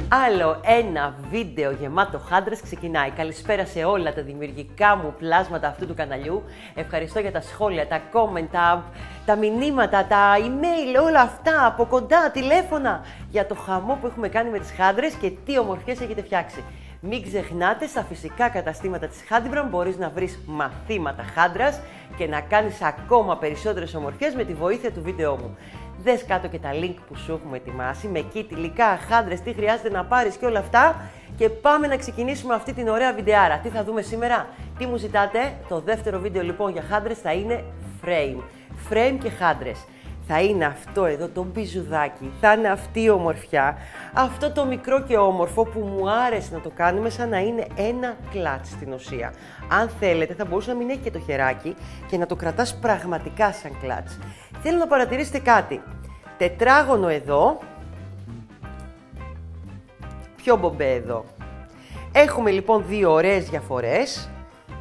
Άλλο ένα βίντεο γεμάτο χάντρες ξεκινάει. Καλησπέρα σε όλα τα δημιουργικά μου πλάσματα αυτού του καναλιού. Ευχαριστώ για τα σχόλια, τα comment, τα μηνύματα, τα email, όλα αυτά από κοντά, τηλέφωνα, για το χαμό που έχουμε κάνει με τις χάντρες και τι ομορφιές έχετε φτιάξει. Μην ξεχνάτε, στα φυσικά καταστήματα της Handybram μπορείς να βρεις μαθήματα χάντρας και να κάνεις ακόμα περισσότερες ομορφιές με τη βοήθεια του βίντεο μου. Δες κάτω και τα link που σου έχουμε ετοιμάσει, με kit, υλικά, χάντρες, τι χρειάζεται να πάρεις και όλα αυτά. Και πάμε να ξεκινήσουμε αυτή την ωραία βιντεάρα. Τι θα δούμε σήμερα, τι μου ζητάτε. Το δεύτερο βίντεο λοιπόν για χάντρες θα είναι frame. Frame και χάντρες. Θα είναι αυτό εδώ το μπιζουδάκι, θα είναι αυτή η ομορφιά, αυτό το μικρό και όμορφο που μου άρεσε να το κάνουμε σαν να είναι ένα κλατς στην ουσία. Αν θέλετε θα μπορούσε να μην έχει και το χεράκι και να το κρατάς πραγματικά σαν κλατς. Θέλω να παρατηρήσετε κάτι, τετράγωνο εδώ, πιο μπομπέ εδώ. Έχουμε λοιπόν δύο ωραίες διαφορές.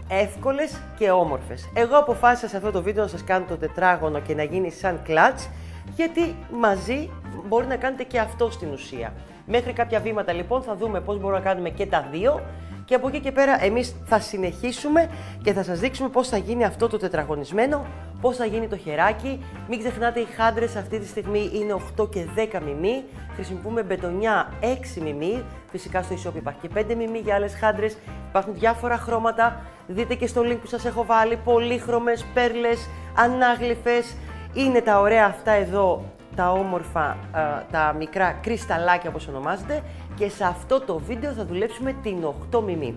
Εύκολες και όμορφες. Εγώ αποφάσισα σε αυτό το βίντεο να σας κάνω το τετράγωνο και να γίνει σαν κλατς, γιατί μαζί μπορεί να κάνετε και αυτό στην ουσία. Μέχρι κάποια βήματα λοιπόν θα δούμε πώς μπορούμε να κάνουμε και τα δύο και από εκεί και πέρα εμείς θα συνεχίσουμε και θα σας δείξουμε πώς θα γίνει αυτό το τετραγωνισμένο, πώς θα γίνει το χεράκι. Μην ξεχνάτε, οι χάντρες αυτή τη στιγμή είναι 8 και 10 μμμ. Χρησιμοποιούμε μπετονιά 6 μμμ. Φυσικά στο e-shop υπάρχει και 5 μμμ για άλλες χάντρες. Υπάρχουν διάφορα χρώματα. Δείτε και στο link που σας έχω βάλει πολύχρωμες, πέρλες, ανάγλυφες. Είναι τα ωραία αυτά εδώ, τα όμορφα, τα μικρά κρυσταλλάκια όπως ονομάζεται. Και σε αυτό το βίντεο θα δουλέψουμε την 8 μμμ.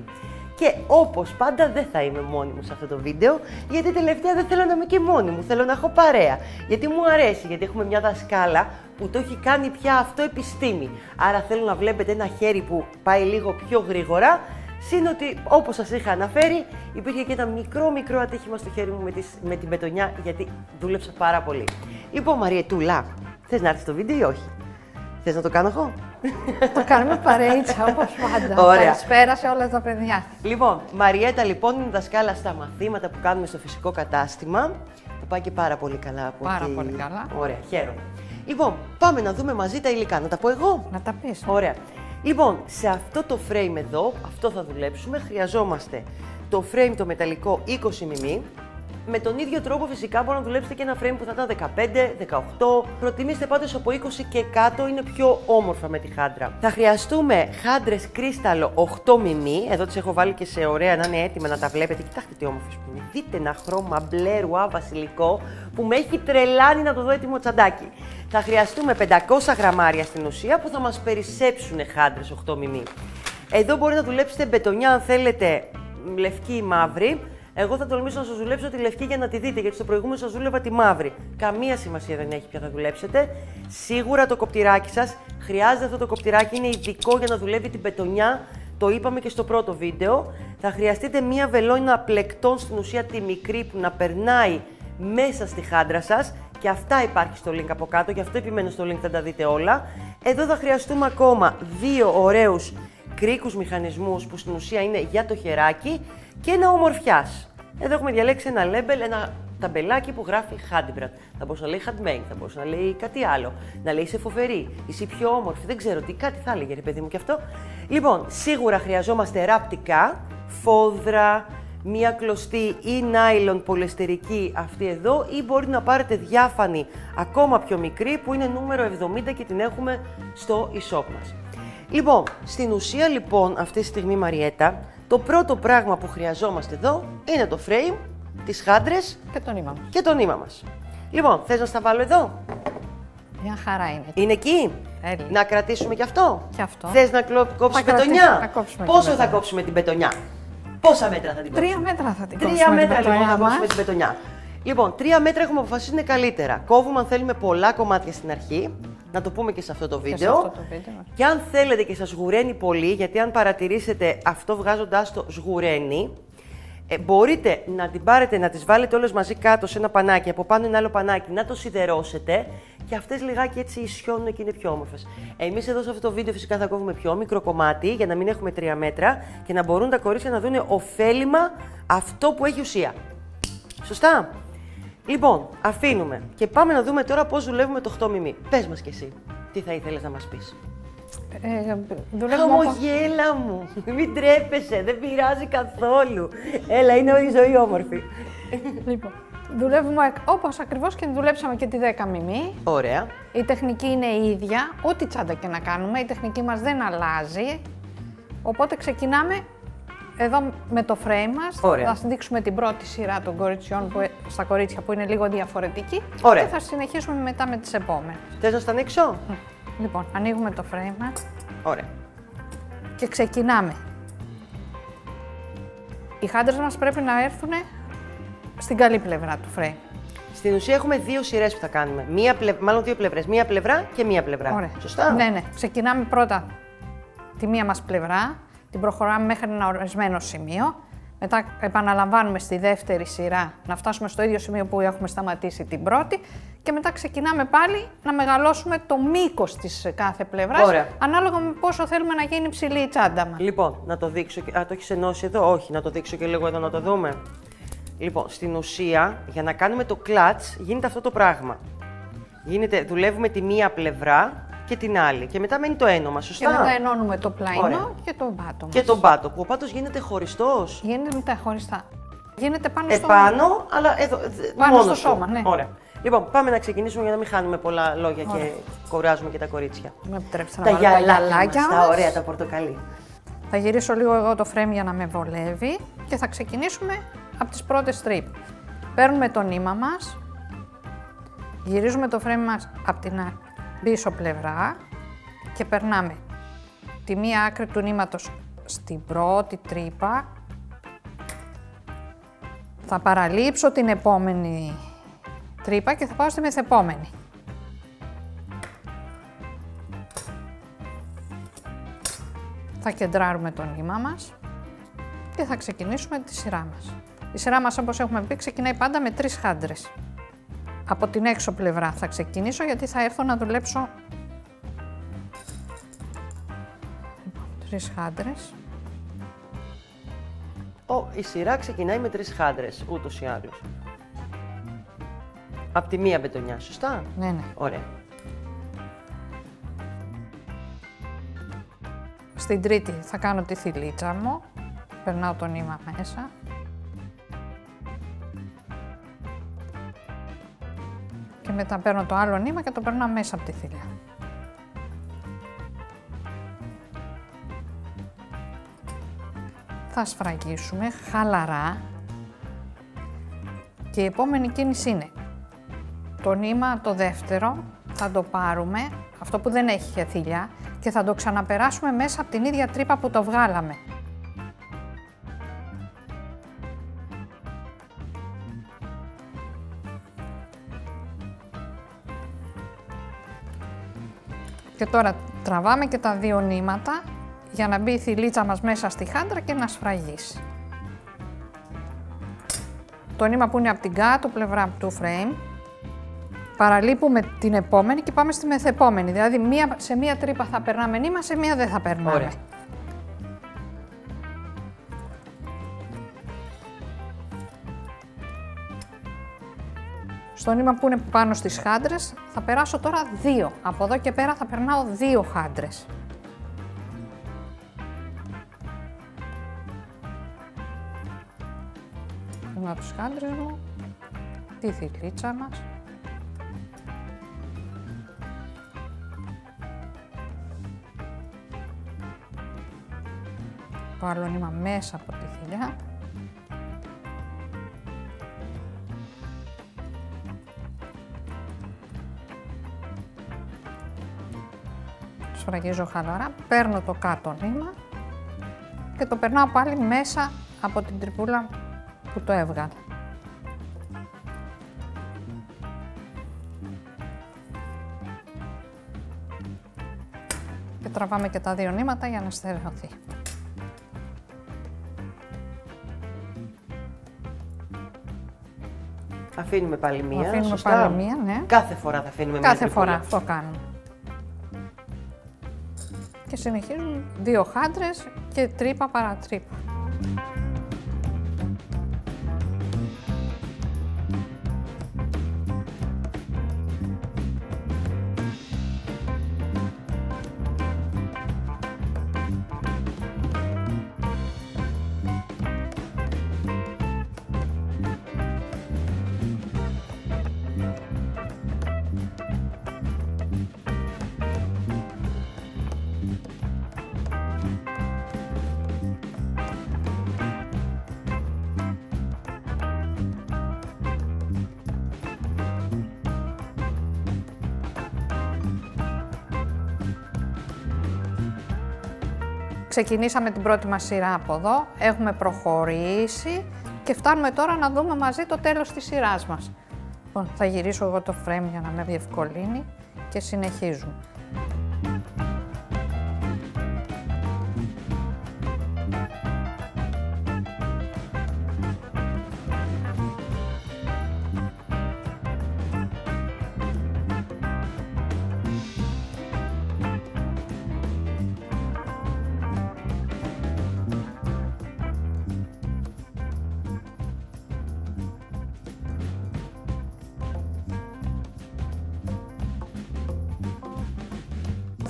Και όπως πάντα δεν θα είμαι μόνη μου σε αυτό το βίντεο, γιατί τελευταία δεν θέλω να είμαι και μόνη μου, θέλω να έχω παρέα. Γιατί μου αρέσει, γιατί έχουμε μια δασκάλα που το έχει κάνει πια αυτό επιστήμη. Άρα θέλω να βλέπετε ένα χέρι που πάει λίγο πιο γρήγορα, συν ότι όπως σας είχα αναφέρει υπήρχε και ένα μικρό ατύχημα στο χέρι μου με την μπετονιά, γιατί δούλεψα πάρα πολύ. Λοιπόν Μαριετούλα, θες να έρθεις στο βίντεο ή όχι? Θες να το κάνω εγώ? Το κάνουμε παρέιτσα όπως πάντα. Ωραία. Καλησπέρα σε όλα τα παιδιά. Λοιπόν, Μαριέτα λοιπόν είναι δασκάλα στα μαθήματα που κάνουμε στο φυσικό κατάστημα. Θα πάει και πάρα πολύ καλά από Πάρα εκεί. πολύ καλά. Ωραία, χαίρομαι. Λοιπόν, πάμε να δούμε μαζί τα υλικά. Να τα πω εγώ? Να τα πεις. Ωραία. Λοιπόν, σε αυτό το frame εδώ, αυτό θα δουλέψουμε, χρειαζόμαστε το frame το μεταλλικό 20 μμμ. Με τον ίδιο τρόπο φυσικά μπορείτε να δουλέψετε και ένα frame που θα ήταν 15, 18. Προτιμήστε πάντως από 20 και κάτω, είναι πιο όμορφα με τη χάντρα. Θα χρειαστούμε χάντρες κρίσταλο 8 μμμ. Εδώ τις έχω βάλει και σε ωραία να είναι έτοιμα να τα βλέπετε. Κοιτάξτε τι όμορφες που είναι. Δείτε ένα χρώμα μπλε ρουά βασιλικό που με έχει τρελάνει να το δω έτοιμο τσαντάκι. Θα χρειαστούμε 500 γραμμάρια στην ουσία που θα μας περισσέψουν χάντρες 8 μμμ. Εδώ μπορείτε να δουλέψετε μπετονιά αν θέλετε λευκή ή μαύρη. Εγώ θα τολμήσω να σας δουλέψω τη λευκή για να τη δείτε, γιατί στο προηγούμενο σας δούλευα τη μαύρη. Καμία σημασία δεν έχει ποια θα δουλέψετε. Σίγουρα το κοπτηράκι σας χρειάζεται, αυτό το κοπτηράκι είναι ειδικό για να δουλεύει την μπετονιά. Το είπαμε και στο πρώτο βίντεο. Θα χρειαστείτε μία βελόνα πλεκτών, στην ουσία τη μικρή, που να περνάει μέσα στη χάντρα σας. Και αυτά υπάρχει στο link από κάτω, γι' αυτό επιμένω στο link, θα τα δείτε όλα. Εδώ θα χρειαστούμε ακόμα δύο ωραίους κρίκους μηχανισμούς που στην ουσία είναι για το χεράκι και ένα ομορφιάς. Εδώ έχουμε διαλέξει ένα label, ένα ταμπελάκι που γράφει Handybram. Θα μπορούσε να λέει handmade, θα μπορούσε να λέει κάτι άλλο. Να λέει είσαι φοβερή, είσαι πιο όμορφη, δεν ξέρω τι, κάτι θα έλεγε ρε παιδί μου και αυτό. Λοιπόν, σίγουρα χρειαζόμαστε ραπτικά, φόδρα, μία κλωστή ή νάιλον πολυεστερική αυτή εδώ, ή μπορείτε να πάρετε διάφανη ακόμα πιο μικρή που είναι νούμερο 70 και την έχουμε στο e-shop μας. Λοιπόν, στην ουσία λοιπόν αυτή τη στιγμή Μαριέτα, το πρώτο πράγμα που χρειαζόμαστε εδώ είναι το frame, τις χάντρες και το νήμα μας. Λοιπόν, θες να στα βάλω εδώ? Μια χαρά είναι. Είναι εκεί? Έλη. Να κρατήσουμε και αυτό? Και αυτό. Θες να κόψεις μπετονιά? Πόσο θα κόψουμε την μπετονιά? Πόσα μέτρα θα την κόψουμε? 3 μέτρα θα την 3 κόψουμε. μέτρα λοιπόν θα κόψουμε την μπετονιά. Λοιπόν, 3 μέτρα έχουμε αποφασίσει είναι καλύτερα. Κόβουμε αν θέλουμε πολλά κομμάτια στην αρχή. Να το πούμε και σε αυτό το βίντεο. Και αν θέλετε και σας σγουραίνει πολύ, γιατί αν παρατηρήσετε αυτό βγάζοντάς το σγουραίνει, μπορείτε να την πάρετε, να τις βάλετε όλες μαζί κάτω σε ένα πανάκι, από πάνω ένα άλλο πανάκι, να το σιδερώσετε και αυτές λιγάκι έτσι ισιώνουν και είναι πιο όμορφες. Εμείς εδώ σε αυτό το βίντεο φυσικά θα κόβουμε πιο μικρό κομμάτι για να μην έχουμε 3 μέτρα και να μπορούν τα κορίτσια να δουν ωφέλιμα αυτό που έχει ουσία. Σωστά? Λοιπόν, αφήνουμε και πάμε να δούμε τώρα πώς δουλεύουμε το 8 μμμ. Πες μας κι εσύ, τι θα ήθελες να μας πεις. Χαμογέλα μου, μην τρέπεσαι, δεν πειράζει καθόλου. Έλα, είναι όλη η ζωή όμορφη. Λοιπόν, δουλεύουμε όπως ακριβώς και δουλέψαμε και τη 10 μιμή. Ωραία. Η τεχνική είναι η ίδια, ό,τι τσάντα και να κάνουμε, η τεχνική μας δεν αλλάζει. Οπότε ξεκινάμε εδώ με το frame μας. Ωραία. Θα δείξουμε την πρώτη σειρά των κοριτσιών στα κορίτσια που είναι λίγο διαφορετική. Ωραία. Και θα συνεχίσουμε μετά με τις επόμενες. Θες να στα ανοίξω? Λοιπόν, ανοίγουμε το frame μας. Ωραία. Και ξεκινάμε. Οι χάντρες μας πρέπει να έρθουν στην καλή πλευρά του frame. Στην ουσία έχουμε δύο σειρές που θα κάνουμε. Μάλλον δύο πλευρές. Μία πλευρά και μία πλευρά. Ωραία. Σωστά? Ναι, ναι. Ξεκινάμε πρώτα τη μία μας πλευρά, την προχωράμε μέχρι ένα ορισμένο σημείο. Μετά επαναλαμβάνουμε στη δεύτερη σειρά να φτάσουμε στο ίδιο σημείο που έχουμε σταματήσει την πρώτη και μετά ξεκινάμε πάλι να μεγαλώσουμε το μήκος της κάθε πλευράς. Ωραία. Ανάλογα με πόσο θέλουμε να γίνει ψηλή η τσάντα μας. Λοιπόν, να το δείξω. Το έχεις ενώσει εδώ? Όχι, να το δείξω και λίγο εδώ να το δούμε. Λοιπόν, στην ουσία, για να κάνουμε το κλατς, γίνεται αυτό το πράγμα. Δουλεύουμε τη μία πλευρά και την άλλη. Και μετά μένει το ένομα, σωστά? Και μετά ενώνουμε το πλαϊνό. Ωραία. Και το μπάτο μας. Και τον πάτο, που ο πάτος γίνεται χωριστός. Γίνεται μετά χωριστά. Γίνεται πάνω στο Επάνω, αλλά εδώ. Πάνω μόνος στο του. σώμα, ναι. Ωραία. Λοιπόν, πάμε να ξεκινήσουμε για να μην χάνουμε πολλά λόγια και κουράζουμε και τα κορίτσια. Με επιτρέψτε Τα να βάλω τα γυαλάκια γυαλάκια μας, μας. τα ωραία, τα πορτοκαλί. Θα γυρίσω λίγο εγώ το frame για να με βολεύει και θα ξεκινήσουμε από τις πρώτες τρύπες. Παίρνουμε το νήμα μας, γυρίζουμε το frame μας από την πίσω πλευρά και περνάμε τη μία άκρη του νήματος στην πρώτη τρύπα. Θα παραλείψω την επόμενη τρύπα και θα πάω στη μεθεπόμενη. Θα κεντράρουμε το νήμα μας και θα ξεκινήσουμε τη σειρά μας. Η σειρά μας, όπως έχουμε πει, ξεκινάει πάντα με 3 χάντρες. Από την έξω πλευρά θα ξεκινήσω γιατί θα έρθω να δουλέψω 3 χάντρες. Η σειρά ξεκινάει με 3 χάντρες, ούτως ή άλλως. Απ' τη μία μπετονιά, σωστά? Ναι, ναι. Ωραία. Στην τρίτη θα κάνω τη θηλίτσα μου, περνάω το νήμα μέσα. Και μετά παίρνω το άλλο νήμα και το περνάω μέσα από τη θηλιά. Θα σφραγίσουμε χαλαρά και η επόμενη κίνηση είναι το νήμα το δεύτερο, θα το πάρουμε, αυτό που δεν έχει θηλιά, και θα το ξαναπεράσουμε μέσα από την ίδια τρύπα που το βγάλαμε. Και τώρα τραβάμε και τα δύο νήματα για να μπει η θηλίτσα μας μέσα στη χάντρα και να σφραγίσει. Το νήμα που είναι από την κάτω πλευρά του frame, παραλείπουμε την επόμενη και πάμε στη μεθεπόμενη. Δηλαδή σε μία τρύπα θα περνάμε νήμα, σε μία δεν θα περνάμε. Ωραία. Στο νήμα που είναι πάνω στις χάντρες θα περάσω τώρα 2. Από εδώ και πέρα θα περνάω 2 χάντρες. Περνάω τους χάντρες μου, τη θηλίτσα μας. Το άλλο νήμα μέσα από τη θηλιά. Σφραγίζω χαλαρά, παίρνω το κάτω νήμα και το περνάω πάλι μέσα από την τρυπούλα που το έβγαλα. Και τραβάμε και τα δύο νήματα για να στερεωθεί. Αφήνουμε πάλι μία, Αφήνουμε σωστά? πάλι μία, ναι. Κάθε φορά θα αφήνουμε μία Κάθε τρυπούλα. φορά αυτό κάνουμε. Και συνεχίζουμε 2 χάντρες και τρύπα παρά τρύπα. Ξεκινήσαμε την πρώτη μας σειρά από εδώ, έχουμε προχωρήσει και φτάνουμε τώρα να δούμε μαζί το τέλος της σειράς μας. Λοιπόν, θα γυρίσω εγώ το frame για να με διευκολύνει και συνεχίζουμε.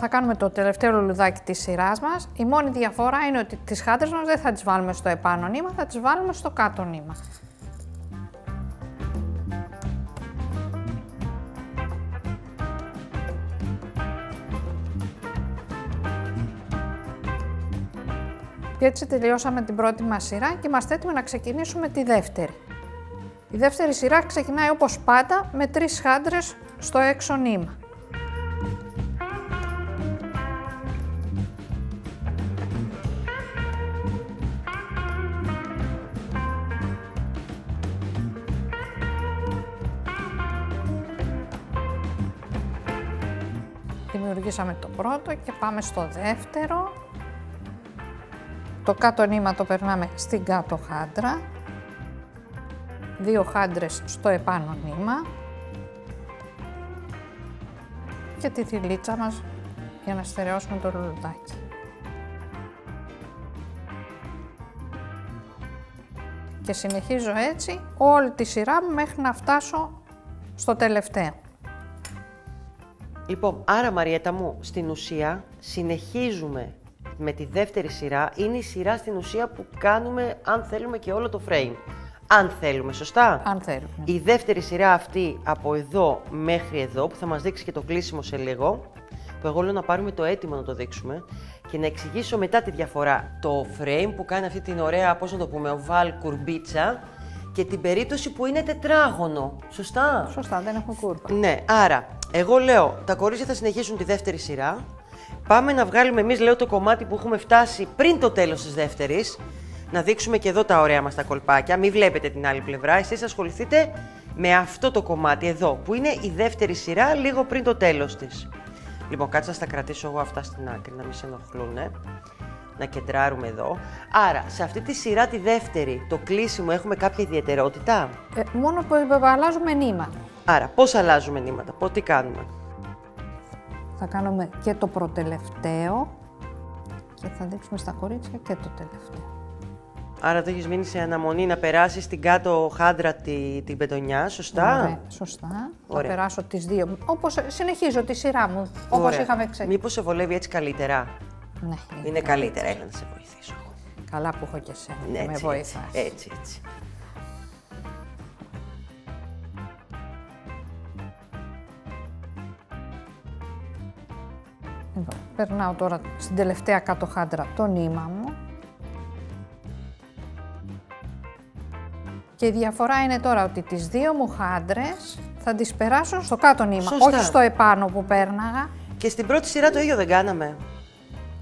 Θα κάνουμε το τελευταίο λουλουδάκι της σειράς μας. Η μόνη διαφορά είναι ότι τις χάντρες μας δεν θα τις βάλουμε στο επάνω νήμα, θα τις βάλουμε στο κάτω νήμα. Και έτσι τελειώσαμε την πρώτη μας σειρά και είμαστε έτοιμοι να ξεκινήσουμε τη δεύτερη. Η δεύτερη σειρά ξεκινάει όπως πάντα με 3 χάντρες στο έξω νήμα. Δημιουργήσαμε το πρώτο και πάμε στο δεύτερο. Το κάτω νήμα το περνάμε στην κάτω χάντρα. 2 χάντρες στο επάνω νήμα. Και τη θηλίτσα μας για να στερεώσουμε το λουλουδάκι. Και συνεχίζω έτσι όλη τη σειρά μου μέχρι να φτάσω στο τελευταίο. Λοιπόν, άρα Μαριέτα μου, στην ουσία συνεχίζουμε με τη δεύτερη σειρά. Είναι η σειρά στην ουσία που κάνουμε, αν θέλουμε, και όλο το frame. Αν θέλουμε, σωστά. Αν θέλουμε. Η δεύτερη σειρά αυτή από εδώ μέχρι εδώ, που θα μας δείξει και το κλείσιμο σε λίγο, που εγώ λέω να πάρουμε το έτοιμο να το δείξουμε και να εξηγήσω μετά τη διαφορά. Το frame που κάνει αυτή την ωραία, πώς να το πούμε, οβάλ κουρμπίτσα και την περίπτωση που είναι τετράγωνο. Σωστά. Σωστά, δεν έχουμε κούρπα. Ναι, άρα, εγώ λέω, τα κορίτσια θα συνεχίσουν τη δεύτερη σειρά. Πάμε να βγάλουμε εμείς, λέω, το κομμάτι που έχουμε φτάσει πριν το τέλος της δεύτερης. Να δείξουμε και εδώ τα ωραία μας τα κολπάκια. Μην βλέπετε την άλλη πλευρά. Εσείς ασχοληθείτε με αυτό το κομμάτι εδώ, που είναι η δεύτερη σειρά, λίγο πριν το τέλος της. Λοιπόν, κάτσε να τα κρατήσω εγώ αυτά στην άκρη, να μην σε ενοχλούνε. Να κεντράρουμε εδώ. Άρα, σε αυτή τη σειρά τη δεύτερη, το κλείσιμο έχουμε κάποια ιδιαιτερότητα. Μόνο που αλλάζουμε νήμα. Άρα, πώς αλλάζουμε νήματα, τι κάνουμε. Θα κάνουμε και το προτελευταίο και θα δείξουμε στα κορίτσια και το τελευταίο. Άρα το έχεις μείνει σε αναμονή να περάσεις στην κάτω χάντρα την πετονιά, σωστά. Ωραία, σωστά. Ωραία. Θα περάσω τις δύο. Όπως συνεχίζω τη σειρά μου, όπως είχαμε ξεκινήσει. Μήπως σε βολεύει έτσι καλύτερα. Ναι, είναι καλύτερα, έλα να σε βοηθήσω. Καλά που έχω και εσένα, ναι, με βοηθάς. Έτσι. Εδώ, περνάω τώρα στην τελευταία κάτω χάντρα το νήμα μου. Και η διαφορά είναι τώρα ότι τις δύο μου χάντρες θα τις περάσω στο κάτω νήμα, σωστά. όχι στο επάνω που πέρναγα. Και στην πρώτη σειρά το ίδιο δεν κάναμε.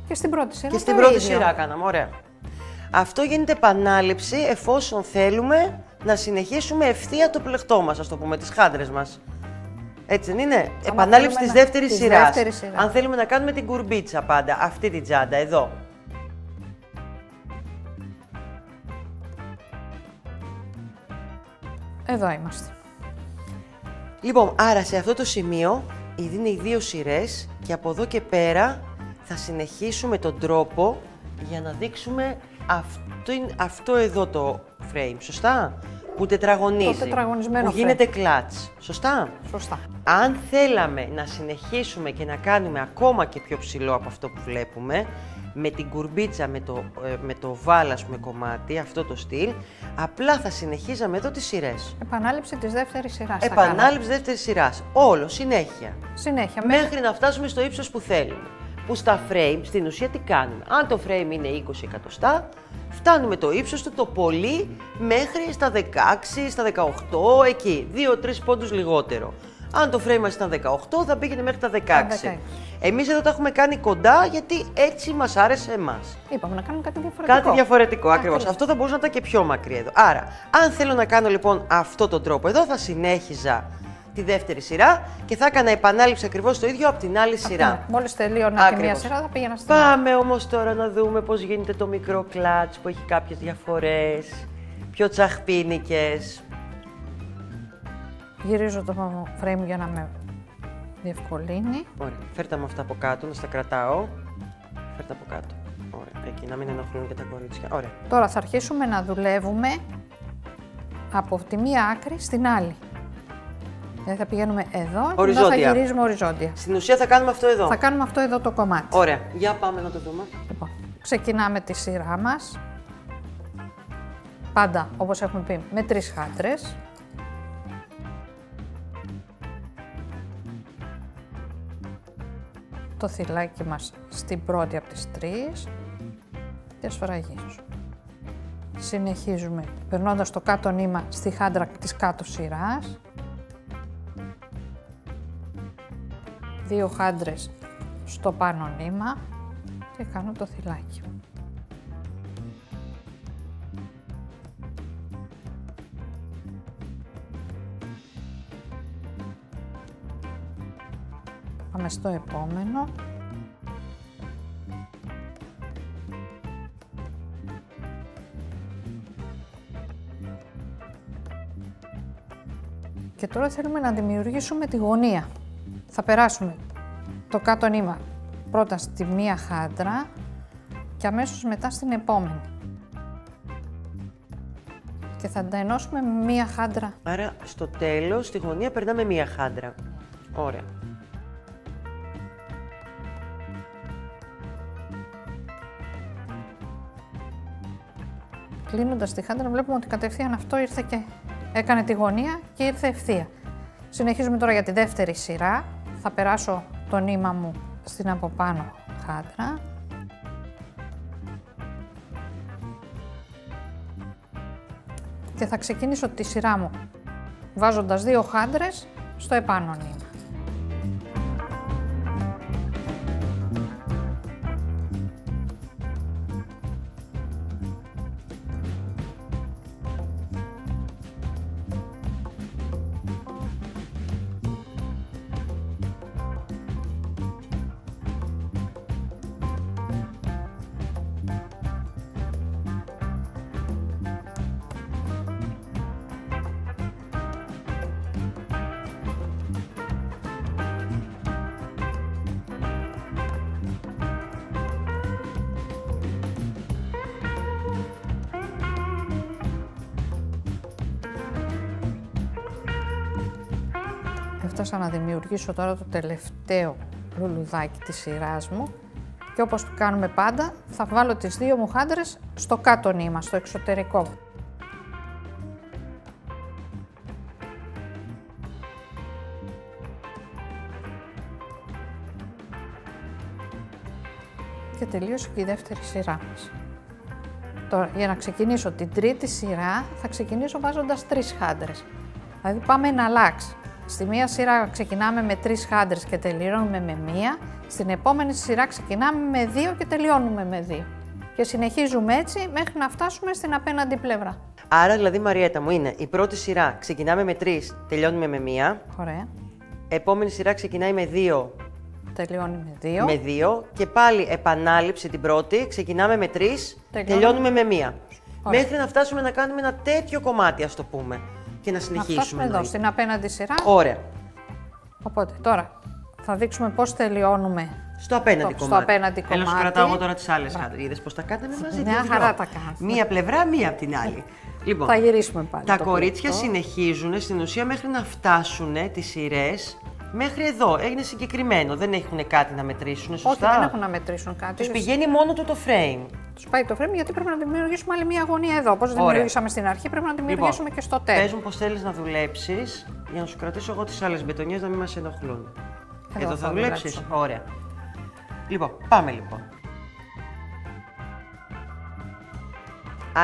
Και στην πρώτη σειρά και στην πρώτη σειρά κάναμε, ωραία. Αυτό γίνεται επανάληψη εφόσον θέλουμε να συνεχίσουμε ευθεία το πλεκτό μας, ας το πούμε, τις χάντρες μας. Έτσι δεν είναι. Επανάληψη της δεύτερης σειράς. Αν θέλουμε να κάνουμε την κουρμπίτσα πάντα, αυτή την τσάντα, εδώ. Εδώ είμαστε. Λοιπόν, άρα σε αυτό το σημείο, ήδη είναι οι δύο σειρές και από εδώ και πέρα θα συνεχίσουμε τον τρόπο για να δείξουμε αυτό εδώ το frame, σωστά? Που τετραγωνίζει, το τετραγωνισμένο που γίνεται κλατς, σωστά? Σωστά. Αν θέλαμε να συνεχίσουμε και να κάνουμε ακόμα και πιο ψηλό από αυτό που βλέπουμε, με την κουρμπίτσα, με το βάλ, ας πούμε, κομμάτι, αυτό το στυλ, απλά θα συνεχίζαμε εδώ τις σειρές. Επανάληψη της δεύτερης σειράς. Επανάληψη δεύτερης σειράς. Όλο, συνέχεια. Συνέχεια. Μέχρι να φτάσουμε στο ύψος που θέλουμε. Που στα frame, στην ουσία τι κάνουμε. Αν το frame είναι 20 εκατοστά, φτάνουμε το ύψος του το πολύ μέχρι στα 16, στα 18, εκεί. 2-3 πόντους λιγότερο. Αν το frame μας ήταν 18, θα πήγαινε μέχρι τα 16. Εμείς εδώ τα έχουμε κάνει κοντά, γιατί έτσι μας άρεσε εμάς. Είπαμε να κάνουμε κάτι διαφορετικό. Κάτι διαφορετικό, ακριβώς. Αυτό θα μπορούσε να ήταν και πιο μακρύ εδώ. Άρα, αν θέλω να κάνω λοιπόν αυτόν τον τρόπο εδώ, θα συνέχιζα τη δεύτερη σειρά και θα έκανα επανάληψη ακριβώς το ίδιο από την άλλη σειρά. Μόλις τελείωνα τη μία σειρά, θα πήγαινα στην άλλη. Πάμε όμως τώρα να δούμε πώς γίνεται το μικρό κλατς που έχει κάποιες διαφορές, πιο τσαχπίνικες. Γυρίζω το frame για να με διευκολύνει. Ωραία. Φέρτα μου αυτά από κάτω, να στα κρατάω. Φέρτα από κάτω. Ωραία. Εκεί, να μην ενοχλούν και τα κορίτσια. Ωραία. Τώρα θα αρχίσουμε να δουλεύουμε από τη μία άκρη στην άλλη. Δηλαδή θα πηγαίνουμε εδώ και μετά θα γυρίζουμε οριζόντια. Στην ουσία θα κάνουμε αυτό εδώ. Θα κάνουμε αυτό εδώ το κομμάτι. Ωραία. Για πάμε να το δούμε. Λοιπόν, ξεκινάμε τη σειρά μας. Πάντα, όπως έχουμε πει, με 3 χάντρες. Το θυλάκι μας στην πρώτη από τις 3 και σφραγίζουμε. Συνεχίζουμε περνώντας το κάτω νήμα στη χάντρα της κάτω σειράς. 2 χάντρες στο πάνω νήμα και κάνω το θυλάκι. Πάμε στο επόμενο. Και τώρα θέλουμε να δημιουργήσουμε τη γωνία. Θα περάσουμε το κάτω νήμα πρώτα στη μία χάντρα και αμέσως μετά στην επόμενη. Και θα τα ενώσουμε με μία χάντρα. Άρα στο τέλος, στη γωνία περνάμε μία χάντρα. Ωραία. Κλείνοντας τη χάντρα βλέπουμε ότι κατευθείαν αυτό ήρθε και έκανε τη γωνία και ήρθε ευθεία. Συνεχίζουμε τώρα για τη δεύτερη σειρά. Θα περάσω το νήμα μου στην από πάνω χάντρα. Και θα ξεκινήσω τη σειρά μου βάζοντας 2 χάντρες στο επάνω νήμα. Έφτασα να δημιουργήσω τώρα το τελευταίο λουλουδάκι της σειράς μου και όπως κάνουμε πάντα θα βάλω τις 2 μου χάντρες στο κάτω νήμα, στο εξωτερικό. Και τελείωσε και η δεύτερη σειρά μας. Τώρα για να ξεκινήσω την τρίτη σειρά θα ξεκινήσω βάζοντας 3 χάντρες. Δηλαδή πάμε να αλλάξει. Στη μία σειρά ξεκινάμε με 3 χάντρες και τελειώνουμε με 1. Στην επόμενη σειρά ξεκινάμε με 2 και τελειώνουμε με 2. Και συνεχίζουμε έτσι μέχρι να φτάσουμε στην απέναντι πλευρά. Άρα δηλαδή, Μαριέτα μου, είναι η πρώτη σειρά ξεκινάμε με 3, τελειώνουμε με 1. Ωραία. Επόμενη σειρά ξεκινάει με 2. Τελειώνει με 2. Με 2 και πάλι επανάληψη την πρώτη, ξεκινάμε με 3, τελειώνουμε με 1. Μέχρι να φτάσουμε να κάνουμε ένα τέτοιο κομμάτι, ας το πούμε. Και να συνεχίσουμε. Να φτάσουμε εδώ, στην απέναντι σειρά. Ωραία. Οπότε τώρα θα δείξουμε πώς τελειώνουμε στο απέναντι κομμάτι. Στο απέναντι κομμάτι. Έλα, σου κρατάω εγώ τώρα τις άλλες χάντρες. Είδες πώς τα κάναμε μαζί. Μια χαρά τα κάνουμε. Μία πλευρά, μία από την άλλη. Λοιπόν, θα γυρίσουμε πάλι. Τα κορίτσια συνεχίζουν στην ουσία μέχρι να φτάσουν τις σειρές μέχρι εδώ. Έγινε συγκεκριμένο. Δεν έχουν κάτι να μετρήσουν, σωστά. Όχι, δεν έχουν να μετρήσουν κάτι. Τους πηγαίνει μόνο του το frame. Τους πάει το frame γιατί πρέπει να δημιουργήσουμε άλλη μία γωνία εδώ. Όπως δημιουργήσαμε στην αρχή, πρέπει να δημιουργήσουμε και στο τέλος. Πες μου πώς θέλεις να δουλέψεις για να σου κρατήσω εγώ τις άλλες μπετονιές να μην μας ενοχλούν. Εδώ θα δουλέψεις. Ωραία. Λοιπόν, πάμε λοιπόν.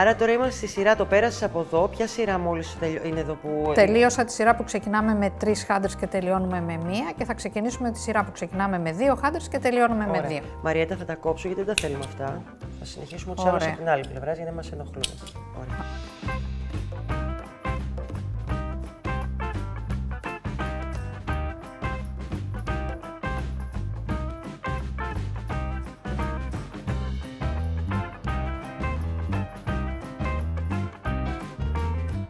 Άρα τώρα είμαστε στη σειρά, το πέρασες από εδώ. Ποια σειρά μόλις είναι εδώ που. Τελείωσα τη σειρά που ξεκινάμε με 3 χάντρες και τελειώνουμε με 1 και θα ξεκινήσουμε τη σειρά που ξεκινάμε με 2 χάντρες και τελειώνουμε με 2. Μαριέτα, θα τα κόψω γιατί δεν τα θέλουμε αυτά. Θα συνεχίσουμε τους άλλους από την άλλη πλευρά γιατί δεν μας ενοχλούν. Ωραία.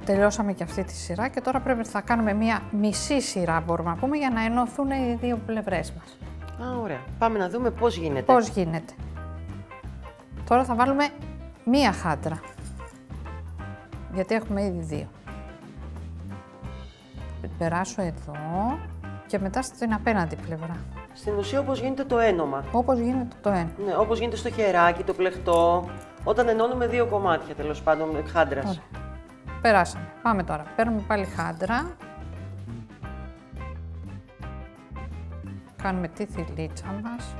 Τελειώσαμε και αυτή τη σειρά και τώρα θα κάνουμε μία μισή σειρά, μπορούμε να πούμε, για να ενωθούν οι δύο πλευρές μας. Α, ωραία. Πάμε να δούμε πώς γίνεται. Πώς γίνεται. Τώρα θα βάλουμε μία χάντρα, γιατί έχουμε ήδη 2. Περάσω εδώ και μετά στην απέναντι πλευρά. Στην ουσία όπως γίνεται το ένομα. Όπως γίνεται το ένα. Ναι, όπως γίνεται στο χεράκι, το πλεχτό, όταν ενώνουμε 2 κομμάτια τέλος πάντων χάντρας. Ωραία. Περάσαμε. Πάμε τώρα. Παίρνουμε πάλι χάντρα. Κάνουμε τη θηλίτσα μας.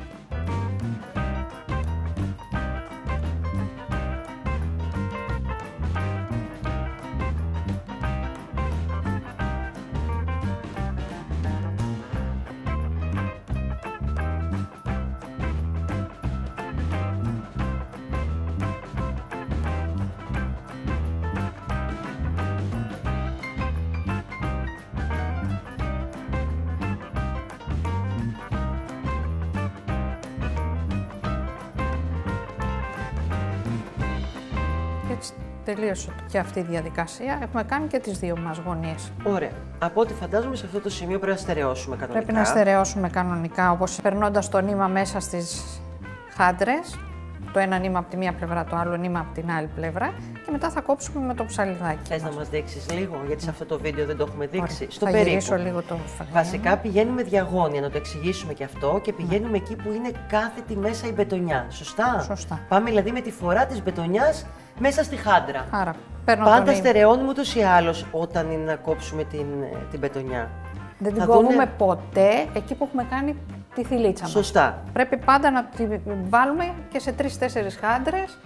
Τελείωσε και αυτή η διαδικασία. Έχουμε κάνει και τις 2 μας γωνίες. Ωραία. Από ό,τι φαντάζομαι σε αυτό το σημείο πρέπει να στερεώσουμε κανονικά. Πρέπει να στερεώσουμε κανονικά, όπως περνώντας το νήμα μέσα στις χάντρες. Το ένα νήμα από τη μία πλευρά, το άλλο νήμα από την άλλη πλευρά. Και μετά θα κόψουμε με το ψαλιδάκι. Θες να μας δείξεις λίγο, γιατί σε αυτό το βίντεο δεν το έχουμε δείξει. Ωραία. Στο θα περίπου. γυρίσω λίγο το φρένο. Βασικά πηγαίνουμε διαγώνια, να το εξηγήσουμε και αυτό, και πηγαίνουμε εκεί που είναι κάθετη μέσα η μπετονιά. Σωστά. Σωστά. Πάμε δηλαδή με τη φορά της μπετονιάς μέσα στη χάντρα. Άρα, παίρνω Πάντα στερεώνουμε ούτως ή άλλως όταν είναι να κόψουμε την μπετονιά. Δεν την κόβουμε ποτέ εκεί που έχουμε κάνει τη θηλίτσα μας. Σωστά. Πρέπει πάντα να τη βάλουμε και σε 3-4 χάντρες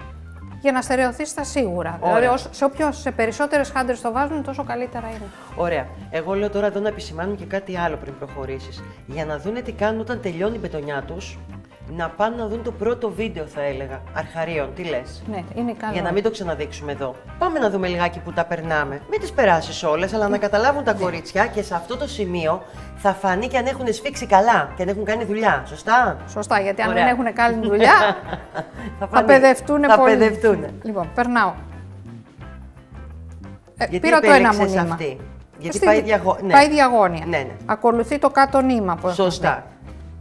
για να στερεωθεί στα σίγουρα. Ωραία. Δηλαδή, σε περισσότερες χάντρες το βάζουν, τόσο καλύτερα είναι. Ωραία. Εγώ λέω τώρα εδώ να επισημάνουμε και κάτι άλλο πριν προχωρήσεις. Για να δούνε τι κάνουν όταν τελειώνει η μπετονιά τους, να πάνε να δουν το πρώτο βίντεο, θα έλεγα. Αρχαρίων, τι λες? Ναι, είναι καλό. Για να μην το ξαναδείξουμε εδώ. Πάμε να δούμε λιγάκι που τα περνάμε. Μην τις περάσεις όλες, αλλά να καταλάβουν τα κορίτσια και σε αυτό το σημείο θα φανεί και αν έχουν σφίξει καλά και αν έχουν κάνει δουλειά. Σωστά. Σωστά, γιατί αν Ωραία. δεν έχουν κάνει δουλειά, θα παιδευτούν πολύ. Λοιπόν, περνάω. Γιατί πήρα το ένα μου νήμα. αυτή? Γιατί πάει, πάει διαγώνια. Ναι, ναι. Ακολουθεί το κάτω νήμα που έχουμε Σωστά. δει.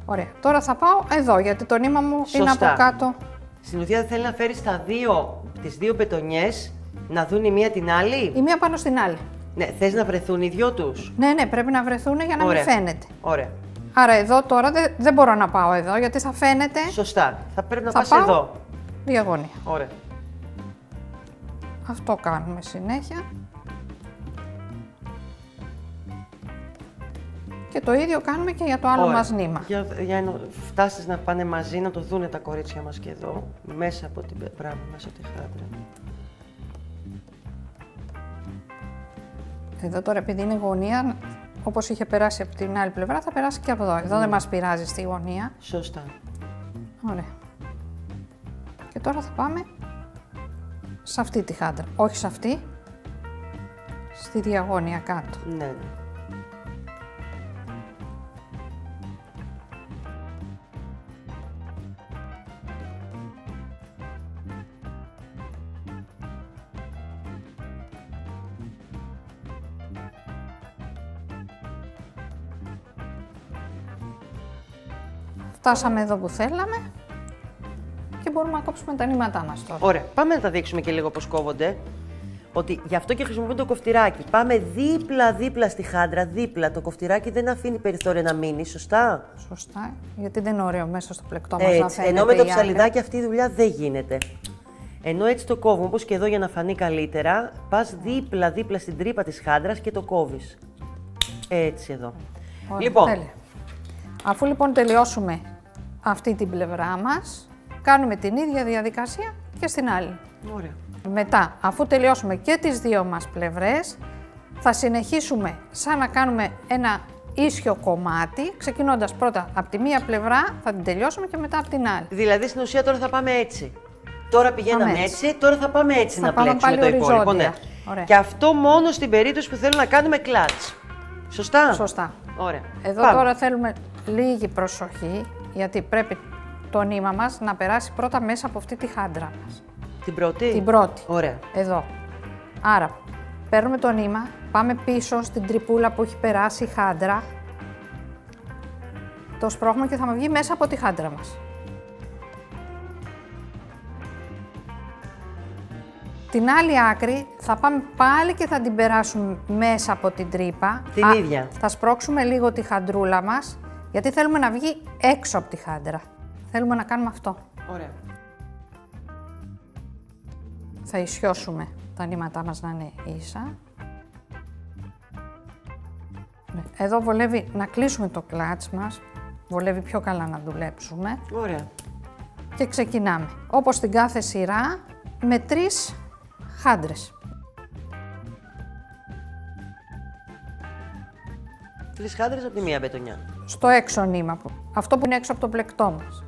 Ωραία. Τώρα θα πάω εδώ, γιατί το νήμα μου είναι από κάτω. Στην ουσία θέλει να φέρεις τις 2 μπετονιές να δουν η μία την άλλη. Η μία πάνω στην άλλη. Ναι, θες να βρεθούν οι 2 τους. Ναι, ναι, πρέπει να βρεθούν για να Ωραία. μην φαίνεται. Ωραία. Άρα εδώ τώρα δεν μπορώ να πάω εδώ, γιατί θα φαίνεται. Σωστά. Θα πρέπει να Θα πας πάω εδώ. Διαγώνια. Ωραία. Αυτό κάνουμε συνέχεια. Και το ίδιο κάνουμε και για το άλλο μας νήμα. Για να φτάσεις να πάνε μαζί, να το δούνε τα κορίτσια μας και εδώ, μέσα από την μέσα από τη χάντρα. Εδώ τώρα, επειδή είναι γωνία, όπως είχε περάσει από την άλλη πλευρά, θα περάσει και από εδώ. Εδώ δεν μας πειράζει στη γωνία. Σωστά. Ωραία. Και τώρα θα πάμε σε αυτή τη χάντρα. Όχι σε αυτή, στη διαγώνια κάτω. Ναι, ναι. Φτάσαμε εδώ που θέλαμε και μπορούμε να κόψουμε τα νήματά μας τώρα. Ωραία. Πάμε να τα δείξουμε και λίγο πώς κόβονται. Ότι γι' αυτό και χρησιμοποιούμε το κοφτηράκι. Πάμε δίπλα-δίπλα στη χάντρα, δίπλα. Το κοφτηράκι δεν αφήνει περιθώριο να μείνει, σωστά. Σωστά, γιατί δεν είναι ωραίο μέσα στο πλεκτό μας να φαίνεται. Ενώ με το η ψαλιδάκι άκρη. αυτή η δουλειά δεν γίνεται. Ενώ έτσι το κόβουμε, όπως και εδώ για να φανεί καλύτερα, πας δίπλα-δίπλα στην τρύπα της χάντρας και το κόβεις. Έτσι εδώ. Ωραία, λοιπόν, τέλεια. Αφού λοιπόν τελειώσουμε αυτή την πλευρά μας, κάνουμε την ίδια διαδικασία και στην άλλη. Ωραία. Μετά, αφού τελειώσουμε και τις δύο μας πλευρές, θα συνεχίσουμε σαν να κάνουμε ένα ίσιο κομμάτι, ξεκινώντας πρώτα από τη μία πλευρά, θα την τελειώσουμε και μετά από την άλλη. Δηλαδή στην ουσία τώρα θα πάμε έτσι. Τώρα πηγαίναμε έτσι, τώρα θα πάμε έτσι να πλέξουμε το υπόλοιπο. Ναι. Και αυτό μόνο στην περίπτωση που θέλω να κάνουμε κλατς. Σωστά? Σωστά. Ωραία. Εδώ τώρα θέλουμε λίγη προσοχή, γιατί πρέπει το νήμα μας να περάσει πρώτα μέσα από αυτή τη χάντρα μας. Την πρώτη? Την πρώτη. Ωραία. Εδώ. Άρα, παίρνουμε το νήμα, πάμε πίσω στην τρυπούλα που έχει περάσει η χάντρα, το σπρώχνουμε και θα μας βγει μέσα από τη χάντρα μας. Την άλλη άκρη θα πάμε πάλι και θα την περάσουμε μέσα από την τρύπα. Την ίδια. Θα σπρώξουμε λίγο τη χαντρούλα μας, γιατί θέλουμε να βγει έξω από τη χάντρα. Θέλουμε να κάνουμε αυτό. Ωραία. Θα ισιώσουμε τα νήματά μας να είναι ίσα. Εδώ βολεύει να κλείσουμε το κλάτς μας, βολεύει πιο καλά να δουλέψουμε. Ωραία. Και ξεκινάμε. Όπως στην κάθε σειρά, με 3 χάντρες. 3 χάντρες από τη μία μπετονιά. Στο έξω νήμα, αυτό που είναι έξω από το πλεκτό μας.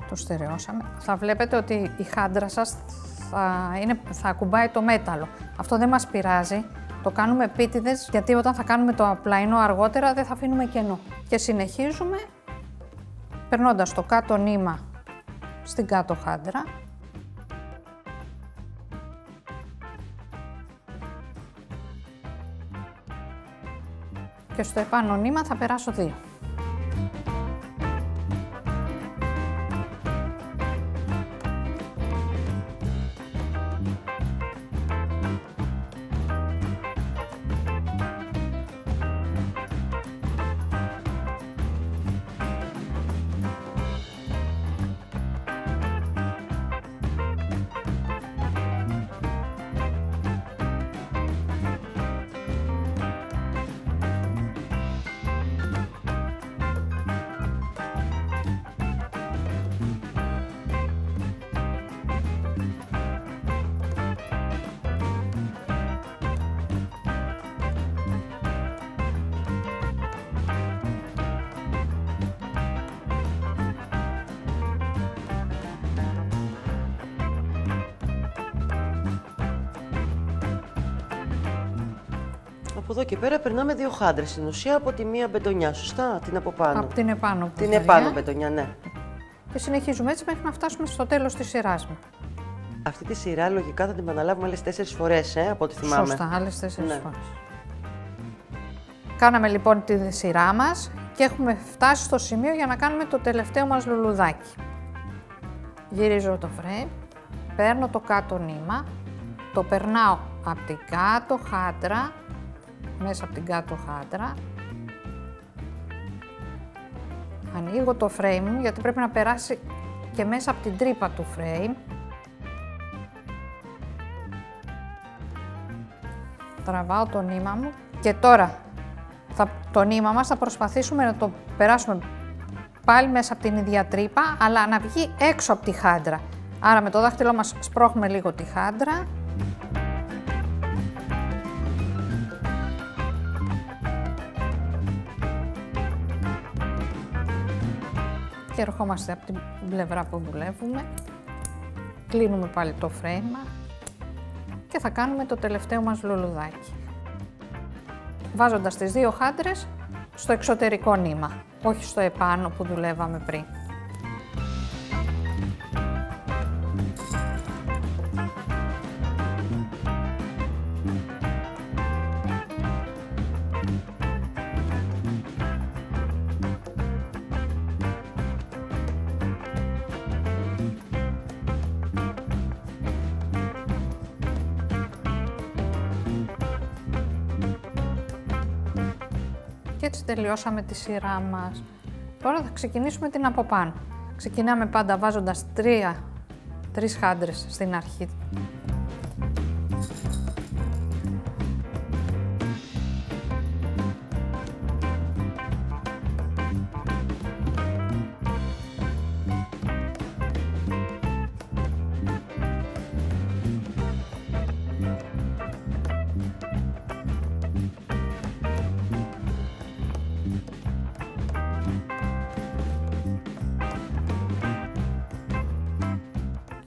Το στερεώσαμε. Θα βλέπετε ότι η χάντρα σας θα ακουμπάει το μέταλλο. Αυτό δεν μας πειράζει. Το κάνουμε επίτηδες, γιατί όταν θα κάνουμε το απλαϊνό αργότερα δεν θα αφήνουμε κενό. Και συνεχίζουμε περνώντας το κάτω νήμα στην κάτω χάντρα. Και στο επάνω νήμα θα περάσω 2. Από εδώ και πέρα περνάμε 2 χάντρες στην ουσία από τη μία μπετονιά, σωστά, την από πάνω. Από την επάνω. Την επάνω μπετονιά, ναι. Και συνεχίζουμε έτσι μέχρι να φτάσουμε στο τέλος της σειράς μας. Αυτή τη σειρά λογικά θα την επαναλάβουμε άλλες 4 φορές, από ό,τι θυμάμαι. Σωστά, άλλες 4 φορές. Κάναμε λοιπόν τη σειρά μας και έχουμε φτάσει στο σημείο για να κάνουμε το τελευταίο μας λουλουδάκι. Γυρίζω το frame, παίρνω το κάτω νήμα, το περνάω από την κάτω χάντρα, μέσα από την κάτω χάντρα. Ανοίγω το frame μου, γιατί πρέπει να περάσει και μέσα από την τρύπα του frame. Τραβάω το νήμα μου και τώρα το νήμα μας θα προσπαθήσουμε να το περάσουμε πάλι μέσα από την ίδια τρύπα, αλλά να βγει έξω από τη χάντρα. Άρα με το δάχτυλό μας σπρώχνουμε λίγο τη χάντρα. Και ερχόμαστε από την πλευρά που δουλεύουμε. Κλείνουμε πάλι το frame και θα κάνουμε το τελευταίο μας λουλουδάκι. Βάζοντας τις 2 χάντρες στο εξωτερικό νήμα, όχι στο επάνω που δουλεύαμε πριν. Και έτσι τελειώσαμε τη σειρά μας. Τώρα θα ξεκινήσουμε την από πάνω. Ξεκινάμε πάντα βάζοντας 3 χάντρες στην αρχή.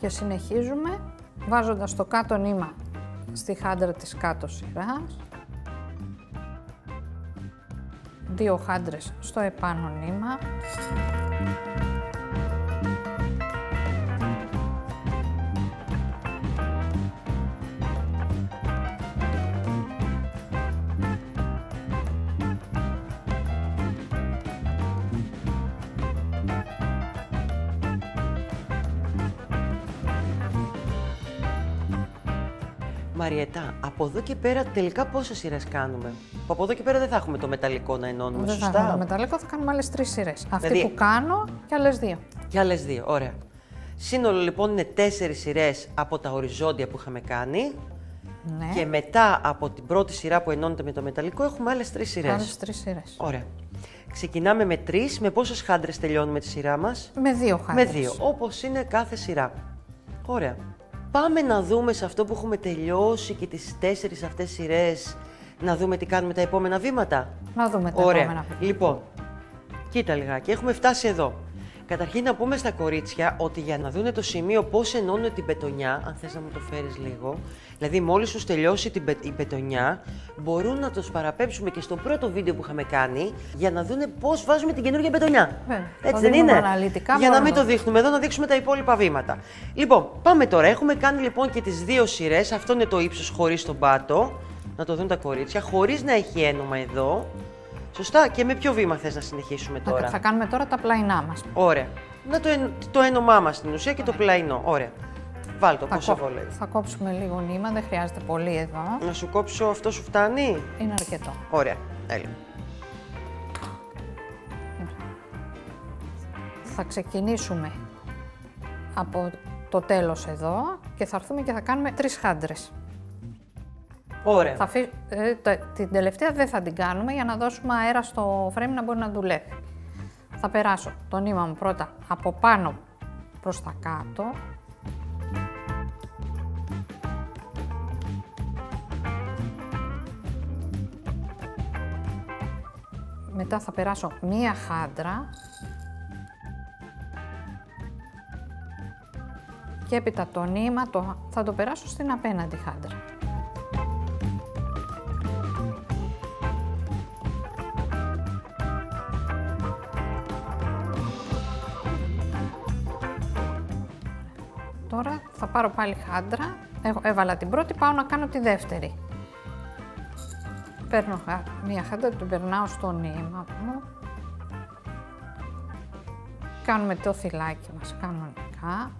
Και συνεχίζουμε βάζοντας το κάτω νήμα στη χάντρα της κάτω σειράς. 2 χάντρες στο επάνω νήμα. Μαριετά, από εδώ και πέρα τελικά πόσες σειρές κάνουμε? Από εδώ και πέρα δεν θα έχουμε το μεταλλικό να ενώνουμε, δεν σωστά? Δεν θα έχουμε το μεταλλικό, θα κάνουμε άλλες 3 σειρές. Αυτή Δηλαδή... που κάνω και άλλες 2. Και άλλες 2, ωραία. Σύνολο λοιπόν είναι 4 σειρές από τα οριζόντια που είχαμε κάνει. Ναι. Και μετά από την πρώτη σειρά που ενώνεται με το μεταλλικό έχουμε άλλες 3 σειρές. Άλλες 3 σειρές. Ωραία. Ξεκινάμε με 3. Με πόσες χάντρες τελειώνουμε τη σειρά μας? Με 2 χάντρες. Με 2, όπως είναι κάθε σειρά. Ωραία. Πάμε να δούμε σε αυτό που έχουμε τελειώσει και τις 4 αυτές σειρές, να δούμε τι κάνουμε τα επόμενα βήματα. Να δούμε τα Ωραία. επόμενα βήματα. Λοιπόν, κοίτα λιγάκι, έχουμε φτάσει εδώ. Καταρχήν να πούμε στα κορίτσια ότι για να δούνε το σημείο πώς ενώνουν την πετονιά, αν θες να μου το φέρεις λίγο, δηλαδή μόλις τους τελειώσει η πετονιά, μπορούν να τους παραπέμψουμε και στο πρώτο βίντεο που είχαμε κάνει, για να δούνε πώς βάζουμε την καινούργια πετονιά. Έτσι δεν είναι? Για να μην το δείχνουμε εδώ, να δείξουμε τα υπόλοιπα βήματα. Λοιπόν, πάμε τώρα. Έχουμε κάνει λοιπόν και τις 2 σειρές. Αυτό είναι το ύψος χωρίς τον πάτο. Να το δουν τα κορίτσια, χωρίς να έχει ένομα εδώ. Σωστά. Και με ποιο βήμα θες να συνεχίσουμε τώρα? Θα κάνουμε τώρα τα πλαϊνά μας. Ωραία. Να το ένωμά μας στην ουσία και το πλαϊνό. Ωραία. Βάλ το, πώς σε βολεύει. Θα κόψουμε λίγο νήμα, δεν χρειάζεται πολύ εδώ. Να σου κόψω, αυτό σου φτάνει? Είναι αρκετό. Ωραία. Έλα. Θα ξεκινήσουμε από το τέλος εδώ και θα έρθουμε και θα κάνουμε 3 χάντρες. Ωραία. Την τελευταία δεν θα την κάνουμε για να δώσουμε αέρα στο φρέμι να μπορεί να δουλεύει. Θα περάσω το νήμα μου πρώτα από πάνω προς τα κάτω. Μετά θα περάσω μία χάντρα. Και έπειτα το νήμα θα το περάσω στην απέναντι χάντρα. Τώρα θα πάρω πάλι χάντρα, έβαλα την πρώτη, πάω να κάνω τη δεύτερη. Παίρνω μία χάντρα, την περνάω στο νήμα μου. Κάνουμε το θυλάκι μας κανονικά.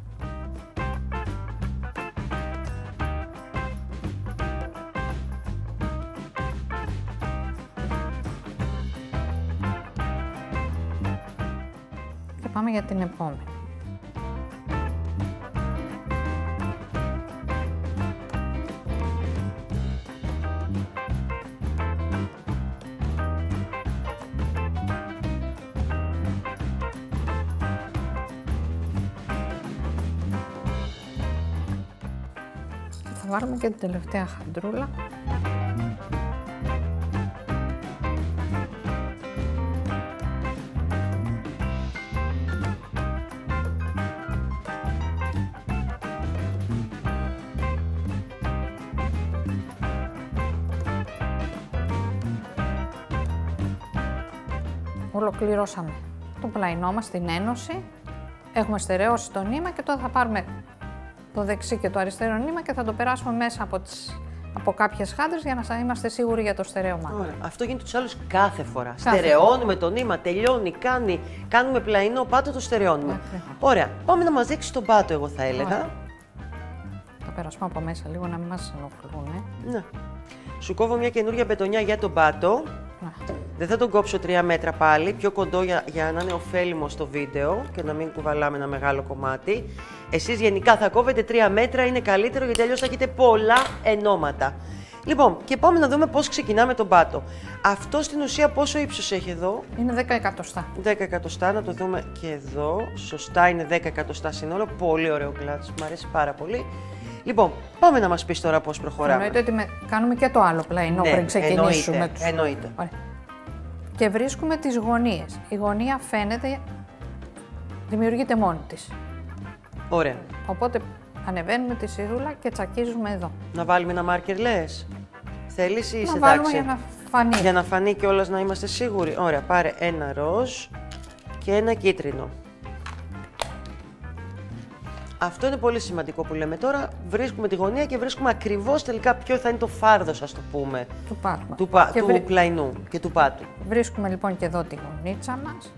Και πάμε για την επόμενη. Θα βάλουμε και την τελευταία χαντρούλα. Ολοκληρώσαμε το πλαϊνό μας, την ένωση. Έχουμε στερεώσει το νήμα και τώρα θα πάρουμε το δεξί και το αριστερό νήμα και θα το περάσουμε μέσα από κάποιες χάντρες για να είμαστε σίγουροι για το στερέωμά. Ωραία. Αυτό γίνεται τους άλλους κάθε φορά. Στερεώνουμε το νήμα, τελειώνει, κάνουμε πλαϊνό πάτο, το στερεώνουμε. Ωραία. Πάμε να μας δείξει τον πάτο, εγώ θα έλεγα. Ωραία. Θα περάσουμε από μέσα λίγο να μην μας ενοχλούν. Ναι. Σου κόβω μια καινούργια πετονιά για τον πάτο. Δεν θα τον κόψω 3 μέτρα πάλι, πιο κοντό για να είναι ωφέλιμο στο βίντεο και να μην κουβαλάμε ένα μεγάλο κομμάτι. Εσείς γενικά θα κόβετε 3 μέτρα, είναι καλύτερο γιατί αλλιώς θα έχετε πολλά ενώματα. Λοιπόν, και πάμε να δούμε πώς ξεκινάμε τον πάτο. Αυτό στην ουσία πόσο ύψος έχει εδώ? Είναι 10 εκατοστά. 10 εκατοστά, να το δούμε και εδώ. Σωστά, είναι 10 εκατοστά σύνολο. Πολύ ωραίο κλάτσο, μου αρέσει πάρα πολύ. Λοιπόν, πάμε να μας πεις τώρα πώς προχωράμε. Εννοείται ότι κάνουμε και το άλλο πλαϊνό πριν ξεκινήσουμε. Εννοείται. Ωραία. Και βρίσκουμε τις γωνίες. Η γωνία φαίνεται, δημιουργείται μόνη της. Ωραία. Οπότε ανεβαίνουμε τη σειρούλα και τσακίζουμε εδώ. Να βάλουμε ένα μάρκερ, λες? Θέλεις ή είσαι Να βάλουμε εντάξει? για να φανεί. Για να φανεί κιόλας, να είμαστε σίγουροι. Ωραία, πάρε ένα ροζ και ένα κίτρινο. Αυτό είναι πολύ σημαντικό που λέμε τώρα. Βρίσκουμε τη γωνία και βρίσκουμε ακριβώς τελικά ποιο θα είναι το φάρδος, ας το πούμε, Του πάτου. του πλαϊνού και του πάτου. Βρίσκουμε λοιπόν και εδώ τη γωνίτσα μας.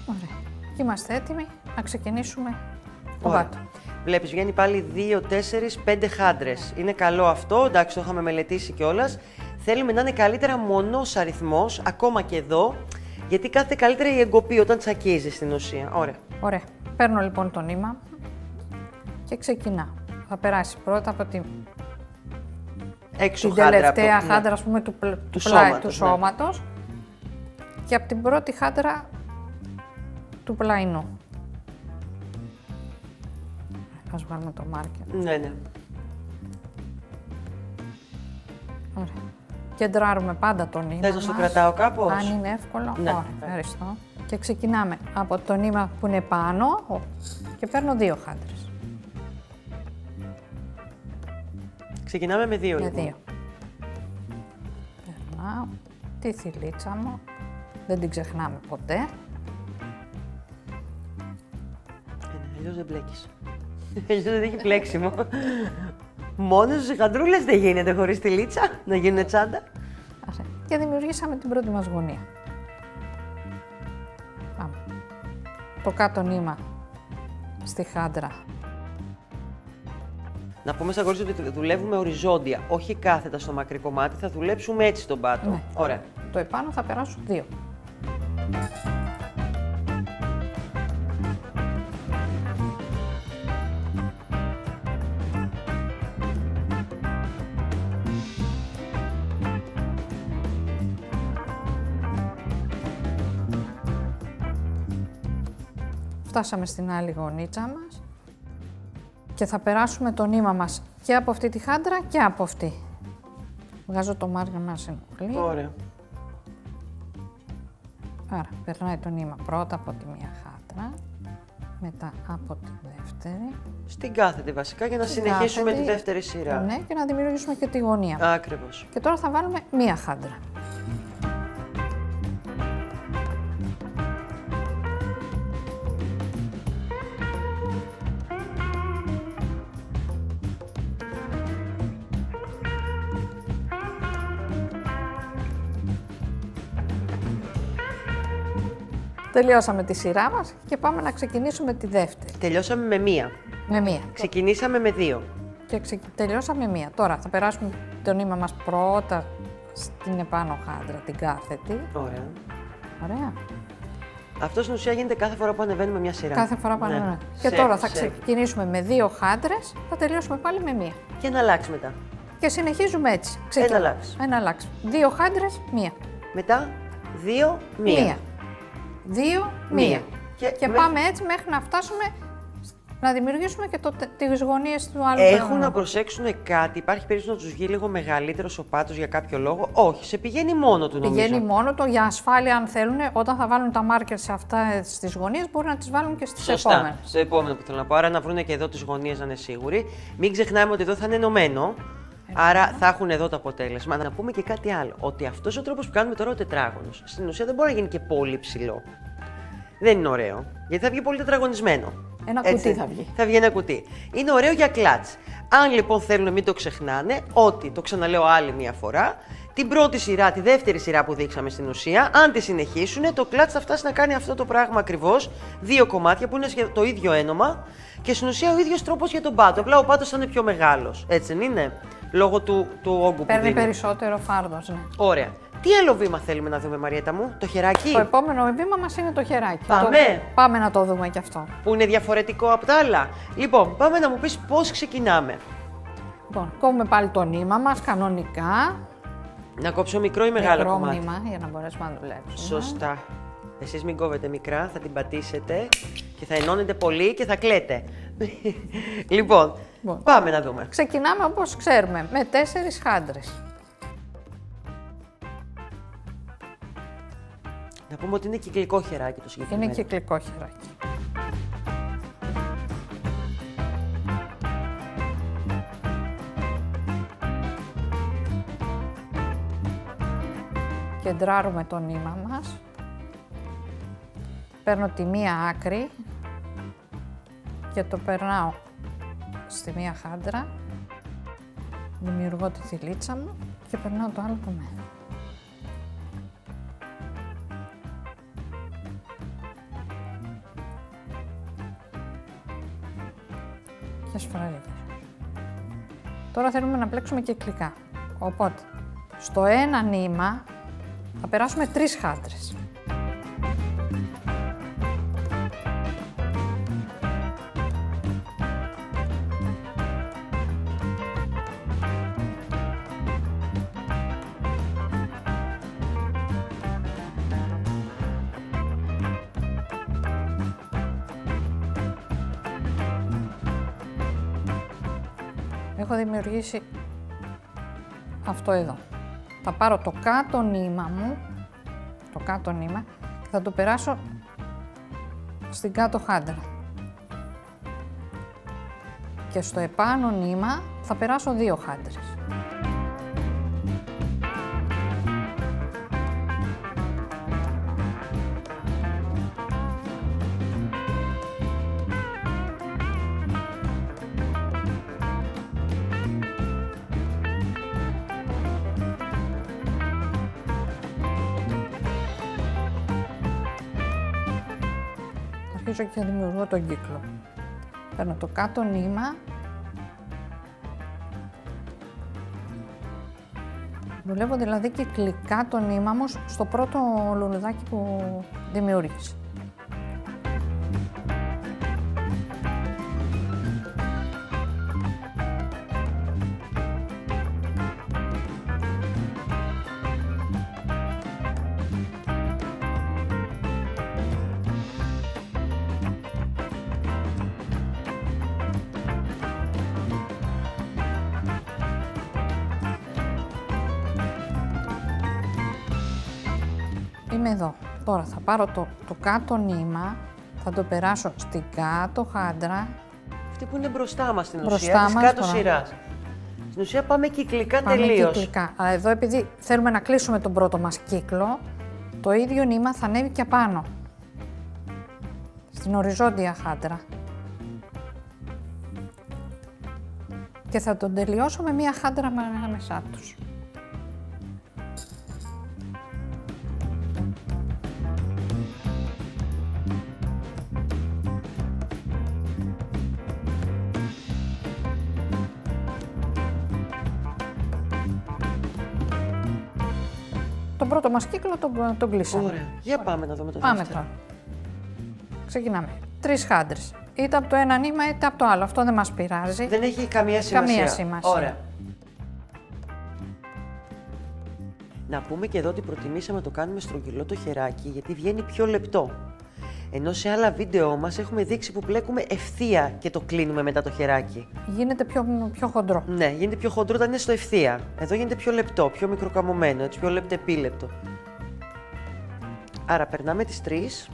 Ωραία. Και είμαστε έτοιμοι να ξεκινήσουμε το πάτο. Βλέπεις, βγαίνει πάλι 2, 4, 5 χάντρες. Είναι καλό αυτό, εντάξει, το είχαμε μελετήσει κιόλας. Θέλουμε να είναι καλύτερα μονός αριθμός, ακόμα και εδώ, γιατί κάθεται καλύτερα η εγκοπή όταν τσακίζει στην ουσία. Ωραία. Ωραία. Παίρνω λοιπόν το νήμα και ξεκινάω. Θα περάσει πρώτα από την τελευταία χάντρα, ας πούμε, του σώματος και από την πρώτη χάντρα του πλαϊνού. Ας βάλουμε το μάρκερ. Ναι, ναι. Ωραία. Κεντράρουμε πάντα το νήμα. Θες να στο κρατάω κάπως? Αν είναι εύκολο. Ναι. Ωραία, ευχαριστώ. Και ξεκινάμε από το νήμα που είναι πάνω και παίρνω 2 χάντρες. Ξεκινάμε με 2 Με λοιπόν. 2. Περνάω τη θηλίτσα μου. Δεν την ξεχνάμε ποτέ. Αλλιώς δεν μπλέκεις. Αλλιώς δεν έχει πλέξιμο. Μόνο στις χαντρούλες δεν γίνεται χωρίς τη λίτσα, να γίνουν τσάντα. Και δημιουργήσαμε την πρώτη μας γωνία. Πάμε. Το κάτω νήμα στη χάντρα. Να πούμε στα κορίτσια ότι δουλεύουμε οριζόντια, όχι κάθετα στο μακρύ κομμάτι, θα δουλέψουμε έτσι τον πάτο. Ναι. Ωραία. Το επάνω θα περάσω 2. Φτάσαμε στην άλλη γωνίτσα μας και θα περάσουμε το νήμα μας και από αυτή τη χάντρα και από αυτή. Βγάζω το μάρκερ μας ενοχλεί. Ωραία. Άρα, περνάει το νήμα πρώτα από τη μία χάντρα, μετά από τη δεύτερη. Στην κάθετη βασικά για να Στην συνεχίσουμε κάθετη, τη δεύτερη σειρά. Ναι, και να δημιουργήσουμε και τη γωνία. Ακριβώς. Και τώρα θα βάλουμε μία χάντρα. Τελειώσαμε τη σειρά μας και πάμε να ξεκινήσουμε τη δεύτερη. Τελειώσαμε με 1. Με μία. Ξεκινήσαμε με 2. Και τελειώσαμε μία. Τώρα θα περάσουμε το νήμα μας πρώτα στην επάνω χάντρα, την κάθετη. Ωραία. Ωραία. Αυτό στην ουσία γίνεται κάθε φορά που ανεβαίνουμε μια σειρά. Κάθε φορά που ανεβαίνουμε. Και τώρα θα ξεκινήσουμε με 2 χάντρες, θα τελειώσουμε πάλι με μία. Και να αλλάξει μετά. Και συνεχίζουμε έτσι. Ένα αλλάξει. Ένα αλλάξει. 2 χάντρες, μία. Μετά 2, 1. 2, 1. Και πάμε έτσι μέχρι να φτάσουμε να δημιουργήσουμε και τις γωνίες του άλλου. Έχουν να προσέξουν κάτι. Υπάρχει περίπτωση να τους βγει λίγο μεγαλύτερος ο πάτος για κάποιο λόγο. Όχι, σε πηγαίνει μόνο του νομίζω. Πηγαίνει μόνο του για ασφάλεια, αν θέλουν. Όταν θα βάλουν τα μάρκερ σε αυτές τις γωνίες, μπορούν να τις βάλουν και στις επόμενες. Στο επόμενο που θέλω να πω. Άρα να βρουν και εδώ τις γωνίες να είναι σίγουροι. Μην ξεχνάμε ότι εδώ θα είναι ενωμένο. Άρα θα έχουν εδώ το αποτέλεσμα. Να πούμε και κάτι άλλο. Ότι αυτός ο τρόπος που κάνουμε τώρα ο τετράγωνος, στην ουσία δεν μπορεί να γίνει και πολύ ψηλό. Δεν είναι ωραίο. Γιατί θα βγει πολύ τετραγωνισμένο. Ένα κουτί θα βγει. Θα βγει ένα κουτί. Είναι ωραίο για κλατς. Αν λοιπόν θέλουν, μην το ξεχνάνε, ότι, το ξαναλέω άλλη μια φορά, την πρώτη σειρά, τη δεύτερη σειρά που δείξαμε στην ουσία, αν τη συνεχίσουν, το κλατς θα φτάσει να κάνει αυτό το πράγμα ακριβώς. 2 κομμάτια που είναι το ίδιο ένομα και στην ουσία ο ίδιος τρόπος για τον πάτο. Απλά ο πάτος θα είναι πιο μεγάλος. Έτσι δεν είναι? Λόγω του όγκου που παίρνει δίνει. Περισσότερο φάρδος, ναι. Ωραία. Τι άλλο βήμα θέλουμε να δούμε, Μαριέτα μου? Το χεράκι. Το επόμενο βήμα μας είναι το χεράκι. Πάμε. Πάμε να το δούμε κι αυτό. Που είναι διαφορετικό από τα άλλα. Λοιπόν, πάμε να μου πεις πώς ξεκινάμε. Λοιπόν, κόβουμε πάλι το νήμα μας κανονικά. Να κόψω μικρό ή μεγάλο Μικρό κομμάτι? νήμα για να μπορέσουμε να δουλέψουμε. Σωστά. Εσείς μην κόβετε μικρά, θα την πατήσετε και θα ενώνετε πολύ και θα κλαίτε. Λοιπόν, πάμε να δούμε. Ξεκινάμε όπως ξέρουμε, με 4 χάντρες. Να πούμε ότι είναι κυκλικό χεράκι το συγκεκριμένο. Είναι κυκλικό χεράκι. Κεντράρουμε το νήμα μας. Παίρνω τη μία άκρη και το περνάω στη μία χάντρα. Δημιουργώ τη θηλίτσα μου και περνάω το άλλο κομμάτι. Και σφραγίδες. Τώρα θέλουμε να πλέξουμε κυκλικά. Οπότε, στο ένα νήμα θα περάσουμε 3 χάντρες. Έχω δημιουργήσει αυτό εδώ. Θα πάρω το κάτω νήμα μου, και θα το περάσω στην κάτω χάντρα. Και στο επάνω νήμα θα περάσω 2 χάντρες. Αρχίζω και δημιουργώ τον κύκλο. Παίρνω το κάτω νήμα. Δουλεύω δηλαδή κυκλικά το νήμα μου στο πρώτο λουλουδάκι που δημιούργησα. Είμαι εδώ. Τώρα θα πάρω το κάτω νήμα, θα το περάσω στην κάτω χάντρα. Αυτή που είναι μπροστά μας στην ουσία, της κάτω σειράς. Στην ουσία πάμε κυκλικά τελείως. Κυκλικά. Αλλά εδώ επειδή θέλουμε να κλείσουμε τον πρώτο μας κύκλο, το ίδιο νήμα θα ανέβει και απάνω. Στην οριζόντια χάντρα. Και θα τον τελειώσω με μία χάντρα ανάμεσά τους. Τον πρώτο μας κύκλο τον κλείσαμε. Ωραία. Για πάμε να δούμε το δεύτερο. Πάμε τώρα. Ξεκινάμε. 3 χάντρες. Είτε από το ένα νήμα είτε από το άλλο. Αυτό δεν μας πειράζει. Δεν έχει καμία σημασία. Καμία σημασία. Ωραία. Να πούμε και εδώ ότι προτιμήσαμε να το κάνουμε στρογγυλό το χεράκι γιατί βγαίνει πιο λεπτό. Ενώ σε άλλα βίντεο μας έχουμε δείξει που πλέκουμε ευθεία και το κλείνουμε μετά το χεράκι. Γίνεται πιο χοντρό. Ναι, γίνεται πιο χοντρό όταν είναι στο ευθεία. Εδώ γίνεται πιο λεπτό, πιο μικροκαμωμένο, έτσι, πιο λεπτεπίλεπτο. Άρα περνάμε τις 3.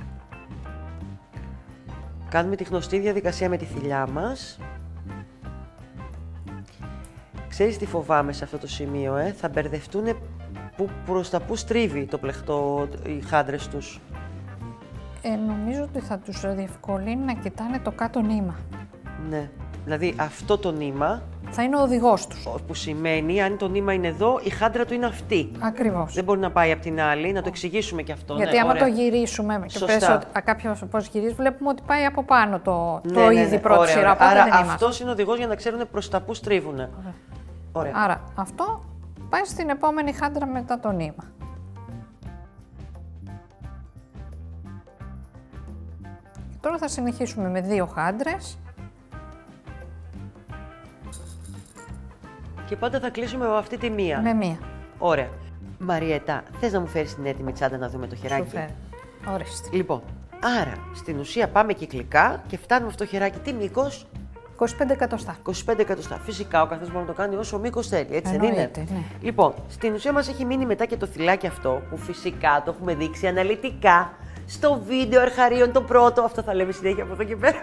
Κάνουμε τη γνωστή διαδικασία με τη θηλιά μας. Ξέρεις τι φοβάμαι σε αυτό το σημείο, θα μπερδευτούν προς τα που στρίβει το πλεχτό, οι χάντρες τους. Νομίζω ότι θα τους διευκολύνει να κοιτάνε το κάτω νήμα. Ναι, δηλαδή αυτό το νήμα θα είναι ο οδηγός τους. Που σημαίνει, αν το νήμα είναι εδώ, η χάντρα του είναι αυτή. Ακριβώς. Δεν μπορεί να πάει από την άλλη, να το εξηγήσουμε και αυτό. Γιατί άμα το γυρίσουμε και πες κάποιος πώς γυρίζει, βλέπουμε ότι πάει από πάνω το ήδη πρώτη σειρά. Άρα αυτός είναι ο οδηγός για να ξέρουν προς τα που στρίβουν. Ωραία. Άρα αυτό πάει στην επόμενη χάντρα μετά το νήμα. Τώρα θα συνεχίσουμε με 2 χάντρες. Και πάντα θα κλείσουμε με αυτή τη μία. Με μία. Ωραία. Μαριέτα, θες να μου φέρεις την έτοιμη τσάντα να δούμε το χεράκι? Σου φέρω. Ορίστε. Λοιπόν, άρα στην ουσία πάμε κυκλικά και φτάνουμε αυτό το χεράκι τι μήκος? 25 εκατοστά. 25 εκατοστά. Φυσικά ο καθένας μπορεί να το κάνει όσο μήκος θέλει, έτσι δεν είναι? Εννοείται, ναι. Λοιπόν, στην ουσία μας έχει μείνει μετά και το θηλάκι αυτό, που φυσικά το έχουμε δείξει αναλυτικά στο βίντεο αρχαρίων το πρώτο. Αυτό θα λέμε συνέχεια από εδώ και πέρα.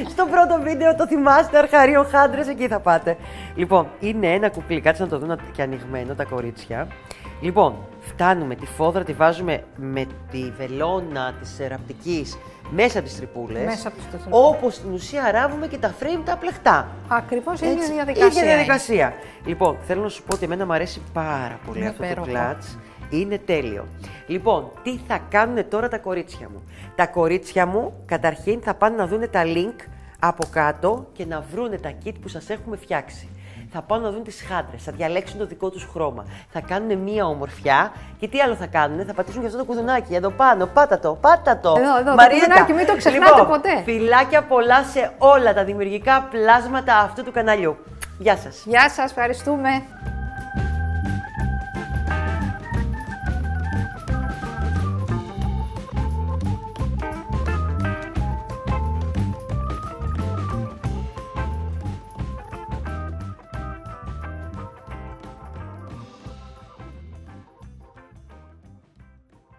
Στο πρώτο βίντεο, το θυμάστε, αρχαρίων χάντρες, εκεί θα πάτε. Λοιπόν, είναι ένα κουκλί, κάτσε να το δουν και ανοιγμένο τα κορίτσια. Λοιπόν, φτάνουμε τη φόδρα, τη βάζουμε με τη βελόνα της ραπτικής μέσα από τις τρυπούλες. Μέσα από τις τρυπούλες. Όπως στην ουσία ράβουμε και τα frame τα πλεχτά. Ακριβώς η ίδια Έτσι, διαδικασία. ίδια διαδικασία. Λοιπόν, θέλω να σου πω ότι εμένα μου αρέσει πάρα πολύ Είναι αυτό το υπέροχο. κλατς. Είναι τέλειο. Λοιπόν, τι θα κάνουν τώρα τα κορίτσια μου? Τα κορίτσια μου καταρχήν θα πάνε να δουν τα link από κάτω και να βρούνε τα kit που σας έχουμε φτιάξει. Θα πάνε να δουν τις χάντρες, θα διαλέξουν το δικό τους χρώμα. Θα κάνουν μία ομορφιά και τι άλλο θα κάνουν? Θα πατήσουν και αυτό το κουδουνάκι εδώ πάνω. Πάτα το, πάτα το. Εδώ, Μαρίτα. το κουδουνάκι, μην το ξεχνάτε ποτέ. Φιλάκια πολλά σε όλα τα δημιουργικά πλάσματα αυτού του καναλιού. Γεια σας. Γεια σας, ευχαριστούμε.